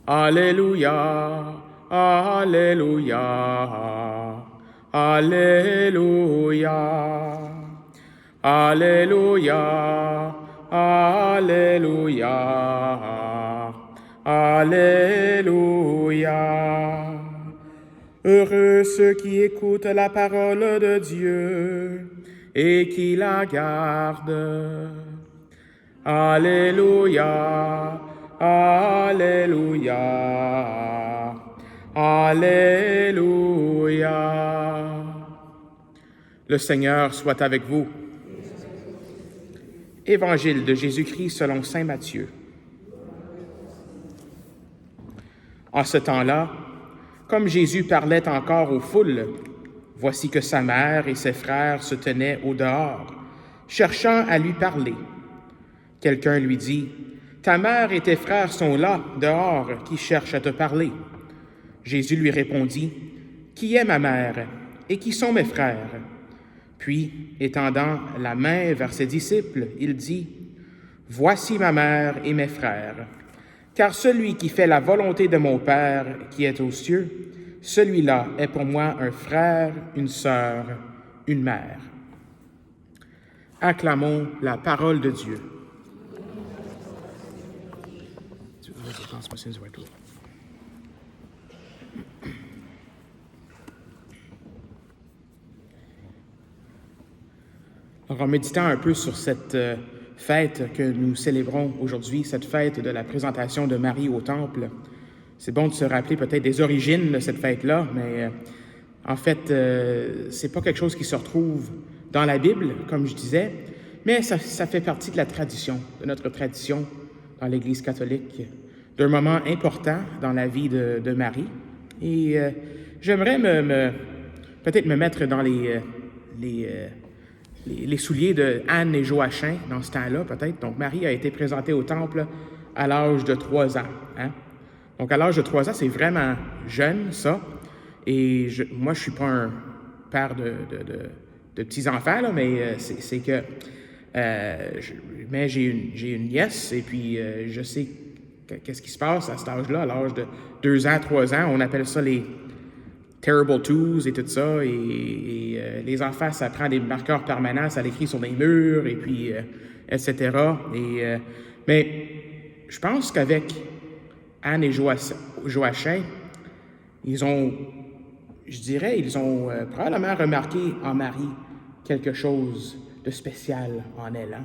Alléluia, Alléluia, Alléluia, Alléluia, Alléluia, Alléluia. Heureux ceux qui écoutent la parole de Dieu et qui la gardent. Alléluia, Alléluia, Alléluia. Le Seigneur soit avec vous. Évangile de Jésus-Christ selon saint Matthieu. En ce temps-là, comme Jésus parlait encore aux foules, voici que sa mère et ses frères se tenaient au dehors, cherchant à lui parler. Quelqu'un lui dit, « Ta mère et tes frères sont là, dehors, qui cherchent à te parler. » Jésus lui répondit, « Qui est ma mère et qui sont mes frères? » Puis, étendant la main vers ses disciples, il dit, « Voici ma mère et mes frères. Car celui qui fait la volonté de mon Père qui est aux cieux, celui-là est pour moi un frère, une sœur, une mère. » Acclamons la parole de Dieu. Alors, en méditant un peu sur cette fête que nous célébrons aujourd'hui, cette fête de la présentation de Marie au Temple, c'est bon de se rappeler peut-être des origines de cette fête-là, mais en fait, c'est pas quelque chose qui se retrouve dans la Bible, comme je disais, mais ça fait partie de la tradition, de notre tradition dans l'Église catholique, d'un moment important dans la vie de Marie. Et j'aimerais peut-être me mettre dans les souliers de Anne et Joachim dans ce temps-là, peut-être. Donc, Marie a été présentée au Temple à l'âge de 3 ans. Hein? Donc, à l'âge de 3 ans, c'est vraiment jeune, ça. Et moi, je ne suis pas un père de petits-enfants, là, mais c'est que... mais j'ai une nièce, et puis je sais qu'est-ce qui se passe à cet âge-là, à l'âge de 2 ans, 3 ans. On appelle ça les terrible twos et tout ça, et les enfants, ça prend des marqueurs permanents, ça l'écrit sur les murs, et puis, etc. Mais je pense qu'avec Anne et Joachim, ils ont probablement remarqué en Marie quelque chose de spécial en elle. Hein?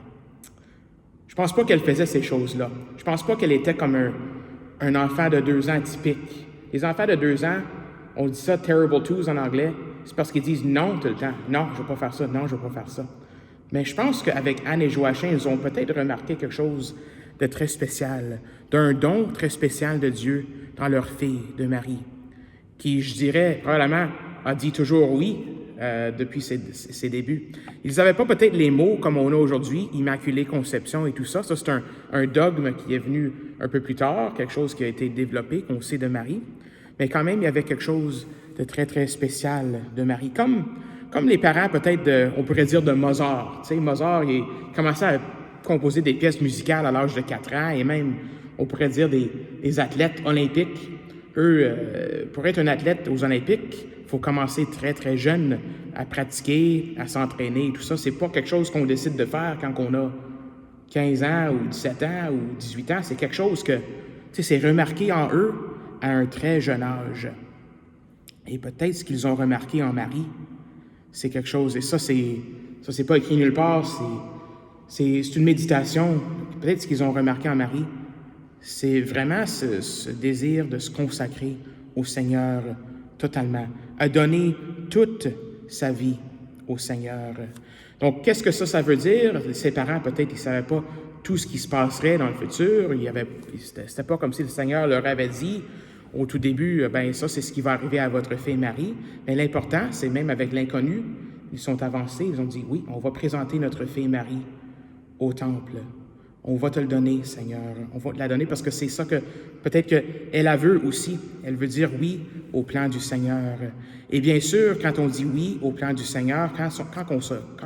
Je pense pas qu'elle faisait ces choses-là. Je pense pas qu'elle était comme un enfant de 2 ans typique. Les enfants de 2 ans, on dit ça, terrible twos en anglais, c'est parce qu'ils disent non tout le temps. Non, je ne veux pas faire ça. Non, je ne veux pas faire ça. Mais je pense qu'avec Anne et Joachim, ils ont peut-être remarqué quelque chose de très spécial, d'un don très spécial de Dieu dans leur fille, de Marie, qui, je dirais, probablement, a dit toujours oui depuis ses débuts. Ils n'avaient pas peut-être les mots comme on a aujourd'hui, Immaculée Conception et tout ça. Ça, c'est un dogme qui est venu un peu plus tard, quelque chose qui a été développé, qu'on sait de Marie. Mais quand même, il y avait quelque chose de très, très spécial de Marie. Comme les parents, peut-être, on pourrait dire de Mozart. Tu sais, Mozart, il commençait à composer des pièces musicales à l'âge de 4 ans, et même, on pourrait dire, des athlètes olympiques. Eux, pour être un athlète aux Olympiques, il faut commencer très, très jeune à pratiquer, à s'entraîner et tout ça. C'est pas quelque chose qu'on décide de faire quand on a 15 ans ou 17 ans ou 18 ans. C'est quelque chose que, tu sais, c'est remarqué en eux à un très jeune âge. Et peut-être ce qu'ils ont remarqué en Marie, c'est quelque chose, et ça c'est pas écrit nulle part, c'est une méditation. Peut-être ce qu'ils ont remarqué en Marie, c'est vraiment ce désir de se consacrer au Seigneur totalement, à donner toute sa vie au Seigneur. Donc, qu'est-ce que ça veut dire? Ses parents, peut-être, ils ne savaient pas tout ce qui se passerait dans le futur. C'était pas comme si le Seigneur leur avait dit au tout début, ben ça, c'est ce qui va arriver à votre fille Marie. Mais l'important, c'est même avec l'inconnu, ils sont avancés, ils ont dit, oui, on va présenter notre fille Marie au temple. On va te le donner, Seigneur. On va te la donner parce que c'est ça que, peut-être qu'elle la veut aussi. Elle veut dire oui au plan du Seigneur. Et bien sûr, quand on dit oui au plan du Seigneur, quand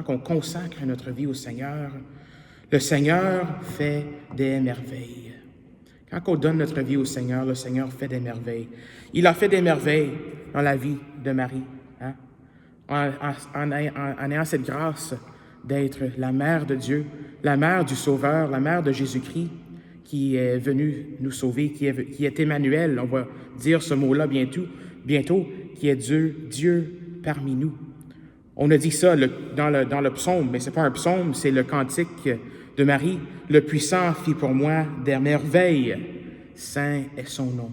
on consacre notre vie au Seigneur, le Seigneur fait des merveilles. Quand on donne notre vie au Seigneur, le Seigneur fait des merveilles. Il a fait des merveilles dans la vie de Marie, hein? En ayant cette grâce d'être la mère de Dieu, la mère du Sauveur, la mère de Jésus-Christ, qui est venu nous sauver, qui est Emmanuel, on va dire ce mot-là bientôt, qui est Dieu parmi nous. On a dit ça dans le psaume, mais ce n'est pas un psaume, c'est le cantique de Marie. Le puissant fit pour moi des merveilles, saint est son nom.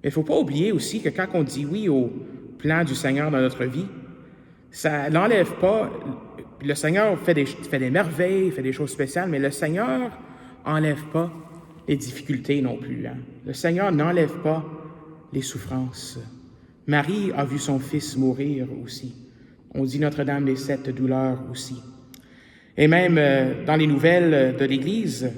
Mais il ne faut pas oublier aussi que quand on dit oui au plan du Seigneur dans notre vie, ça n'enlève pas. Le Seigneur fait des merveilles, fait des choses spéciales, mais le Seigneur n'enlève pas les difficultés non plus. Hein? Le Seigneur n'enlève pas les souffrances. Marie a vu son fils mourir aussi. On dit Notre-Dame des 7 douleurs aussi. Et même dans les nouvelles de l'Église,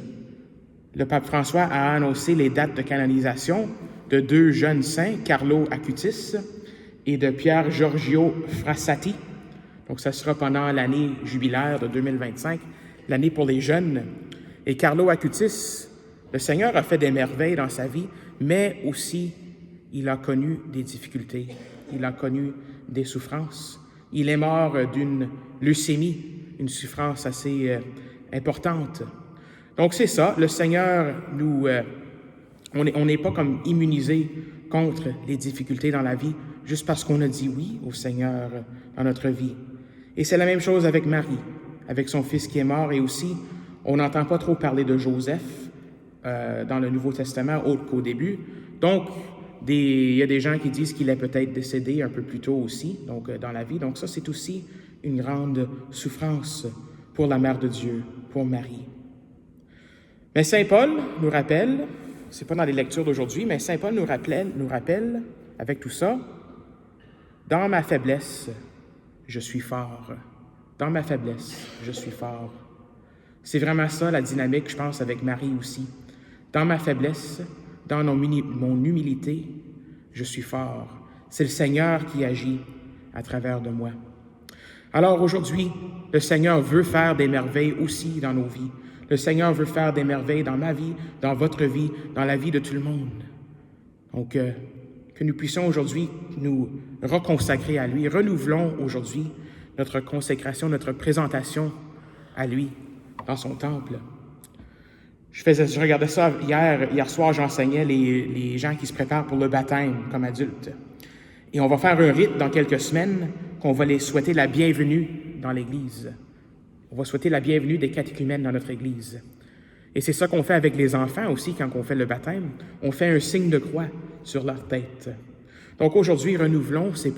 le pape François a annoncé les dates de canonisation de 2 jeunes saints, Carlo Acutis et de Pierre Giorgio Frassati. Donc, ça sera pendant l'année jubilaire de 2025, l'année pour les jeunes. Et Carlo Acutis, le Seigneur a fait des merveilles dans sa vie, mais aussi, il a connu des difficultés, il a connu des souffrances. Il est mort d'une leucémie, une souffrance assez importante. Donc, c'est ça, le Seigneur on n'est pas comme immunisé contre les difficultés dans la vie juste parce qu'on a dit oui au Seigneur dans notre vie. Et c'est la même chose avec Marie, avec son fils qui est mort, et aussi, on n'entend pas trop parler de Joseph dans le Nouveau Testament, autre qu'au début. Donc, il y a des gens qui disent qu'il est peut-être décédé un peu plus tôt aussi, donc dans la vie. Donc ça, c'est aussi une grande souffrance pour la Mère de Dieu, pour Marie. Mais Saint Paul nous rappelle, c'est pas dans les lectures d'aujourd'hui, mais Saint Paul nous rappelle, avec tout ça, « Dans ma faiblesse, je suis fort. Dans ma faiblesse, je suis fort. » C'est vraiment ça la dynamique, je pense, avec Marie aussi. Dans ma faiblesse, dans mon humilité, je suis fort. C'est le Seigneur qui agit à travers de moi. Alors aujourd'hui, le Seigneur veut faire des merveilles aussi dans nos vies. Le Seigneur veut faire des merveilles dans ma vie, dans votre vie, dans la vie de tout le monde. Donc, que nous puissions aujourd'hui nous reconsacrer à lui. Renouvelons aujourd'hui notre consécration, notre présentation à lui dans son temple. Je regardais ça hier soir, j'enseignais les gens qui se préparent pour le baptême comme adultes. Et on va faire un rite dans quelques semaines qu'on va les souhaiter la bienvenue dans l'Église. On va souhaiter la bienvenue des catéchumènes dans notre Église. Et c'est ça qu'on fait avec les enfants aussi quand on fait le baptême. On fait un signe de croix sur leur tête. Donc aujourd'hui, renouvelons ces